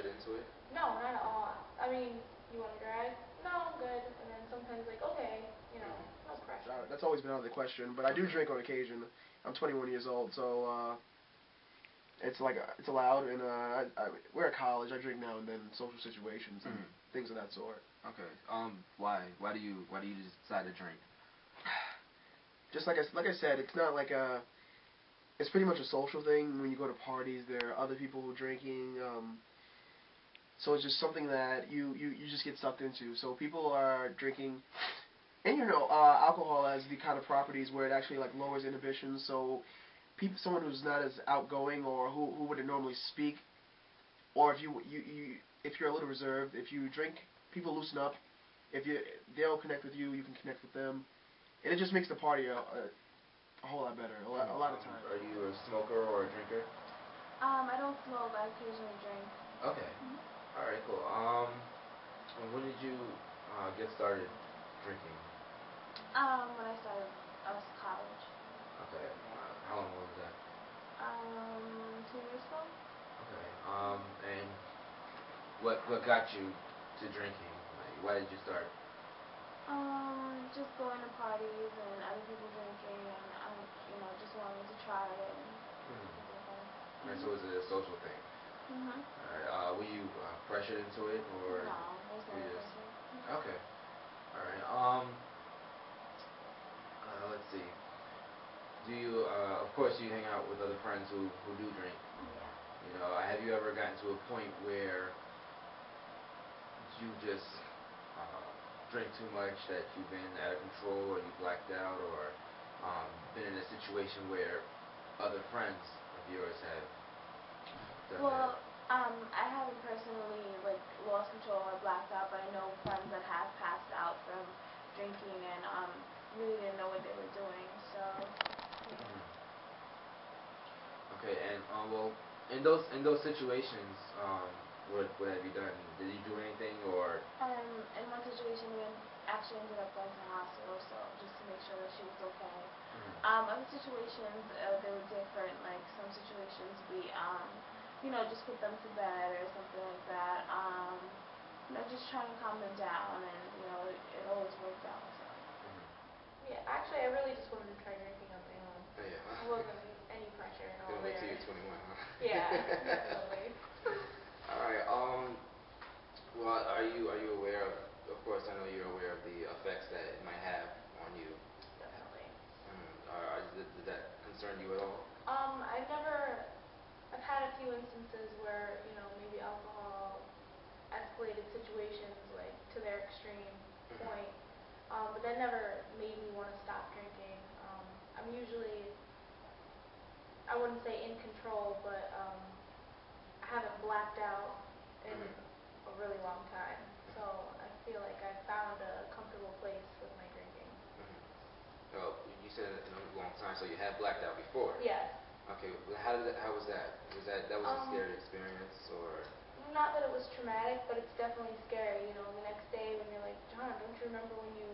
pressured into it? No, not at all. I mean, you want to drag? No, I'm good. And then sometimes like, okay, no pressure. That's always been out of the question, but I do drink on occasion. I'm 21 years old, so it's like it's allowed. And we're at college. I drink now and then, in social situations and things of that sort. Okay. Why? Why do you just decide to drink? Just like I said, it's not like a. It's pretty much a social thing. When you go to parties, there are other people who are drinking. So it's just something that you just get sucked into. So people are drinking, and alcohol has the kind of properties where it actually like lowers inhibitions. So someone who's not as outgoing or who wouldn't normally speak, or if you're a little reserved, if you drink, people loosen up. They'll connect with you, you can connect with them, and it just makes the party a whole lot better. A lot of times. Are you a smoker or a drinker? I don't smoke. I occasionally drink. Okay. All right. Cool. When did you get started drinking? When I started, I was college. Okay. How long was that? 2 years ago. Okay. And what got you to drinking? Like, why did you start? Just going to parties and other people drinking, and just wanting to try it. And so was it a social thing? All right. Were you pressured into it, or? No, there's no pressure. Okay. All right. Let's see. Do you, of course, you hang out with other friends who do drink. Yeah. Have you ever gotten to a point where you just drink too much, that you've been out of control, or you blacked out, or been in a situation where other friends of yours have done that? I haven't personally lost control or blacked out, but I know friends that have passed out from drinking and really didn't know what they were doing. So. Okay, and well, in those situations, what have you done? Did you do anything, or? In one situation, we actually ended up going to the hospital, so just to make sure that she was okay. Other situations, they were different. Like some situations, we just put them to bed or something like that. Just trying to calm them down, and it always worked out. So. Yeah, actually, I really just wanted to try drinking on my own. Oh, yeah. It wasn't any pressure at all. Gonna wait till you're 21, huh? Yeah, definitely. All right. Well, are you aware of? Of course, I know you're aware of the effects that it might have on you. Definitely. Does that concern you at all? I've had a few instances where, maybe alcohol escalated situations like to their extreme point. But that never made me want to stop drinking. I'm usually, I wouldn't say in control, but I haven't blacked out in a really long time. So I feel like I found a comfortable place with my drinking. Well, you said in a long time, so you had blacked out before. Yes. Okay. How was that? That was a scary experience, or? Not that it was traumatic, but it's definitely scary. The next day when you're like, John, don't you remember when you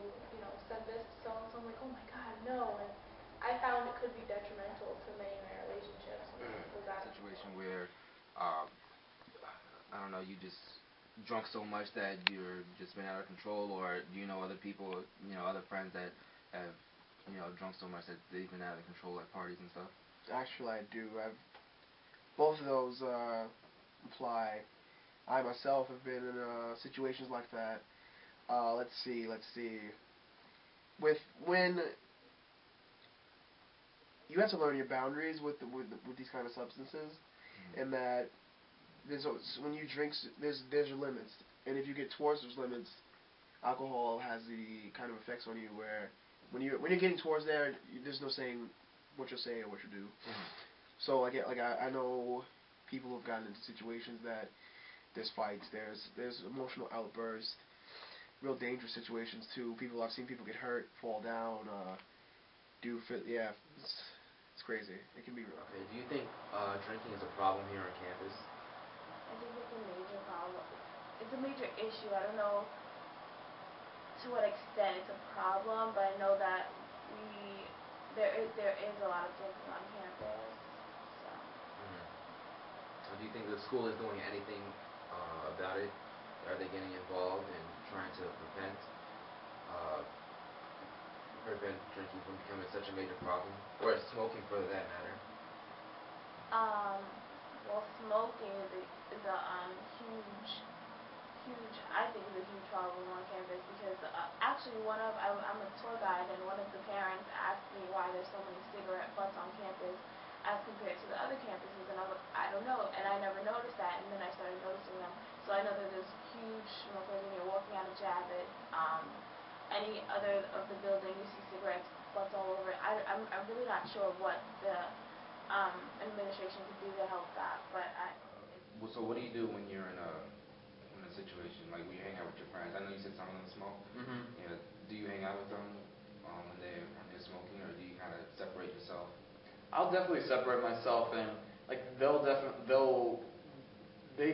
said this to so and so? I'm like, oh my God, no. And I found it could be detrimental to many of my relationships. Situation where, I don't know, you just drunk so much that you're just been out of control, or do you know other people, other friends that have, drunk so much that they've been out of control at parties and stuff? Actually, I do. Both of those apply. I myself have been in situations like that. Let's see. When you have to learn your boundaries with these kind of substances, and that when you drink, there's your limits, and if you get towards those limits, alcohol has the kind of effects on you where when you're getting towards there, there's no saying what you'll say or what you do. So I know people who've gotten into situations that there's fights, there's emotional outbursts, real dangerous situations too. I've seen people get hurt, fall down, it's crazy. It can be real. Okay. Do you think drinking is a problem here on campus? I think it's a major problem. It's a major issue. I don't know to what extent it's a problem, but I know that there is a lot of drinking on campus. So. Do you think the school is doing anything about it? Are they getting involved in trying to uh, prevent drinking from becoming such a major problem, or smoking for that matter? Um, well, smoking is a huge, I think is a huge problem on campus because actually I'm a tour guide and one of the parents asked me why there's so many cigarette butts on campus as compared to the other campuses, and I'm like, I don't know, and I never noticed that, and then I started noticing them. So I know that there's huge smokers when you're walking out of Javits, any other of the building, you see cigarettes butts all over it. I'm really not sure what the administration could do to help that, but Well, so what do you do when you're in a situation like when you hang out with your friends? I know you said some of them smoke. Mm-hmm. You know, do you hang out with them when they're smoking, or do you kind of separate yourself? I'll definitely separate myself, and like they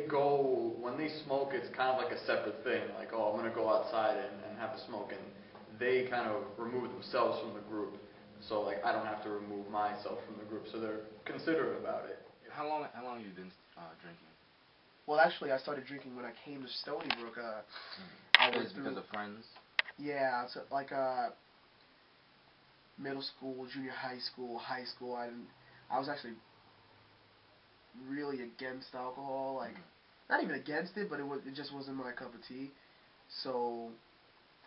go when they smoke. It's kind of like a separate thing. Like, oh, I'm gonna go outside and have a smoke, and they kind of remove themselves from the group. So like I don't have to remove myself from the group. So they're considerate about it. How long have you been drinking? Well, actually, I started drinking when I came to Stony Brook. I was because of friends? Yeah, so like middle school, junior high school, high school. I was actually really against alcohol. Like, not even against it, but it just wasn't my cup of tea. So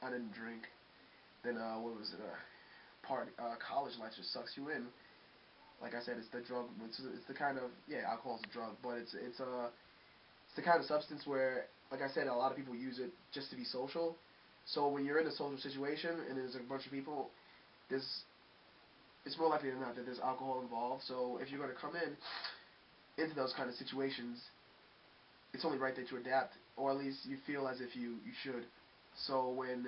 I didn't drink. Then what was it? College life just sucks you in. Like I said, it's the drug. It's the kind of alcohol's a drug, but it's the kind of substance where, like I said, a lot of people use it just to be social. So when you're in a social situation and there's a bunch of people, it's more likely than not that there's alcohol involved. So if you're going to come into those kind of situations, it's only right that you adapt, or at least you feel as if you should. So when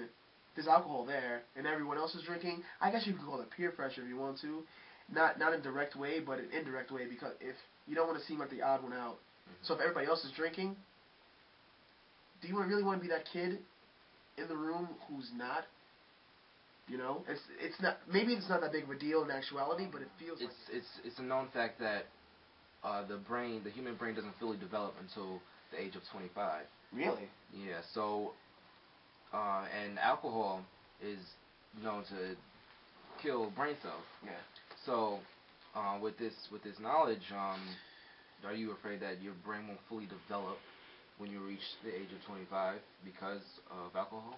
there's alcohol there and everyone else is drinking, I guess you can call it peer pressure if you want to. Not in a direct way, but an indirect way, because if you don't want to seem like the odd one out. So if everybody else is drinking, do you really want to be that kid in the room who's not? You know, it's not. Maybe it's not that big of a deal in actuality, but it feels like it's a known fact that the human brain doesn't fully develop until the age of 25. Really? Yeah. So, and alcohol is known to kill brain cells. Yeah. So, with this knowledge, are you afraid that your brain won't fully develop when you reach the age of 25 because of alcohol?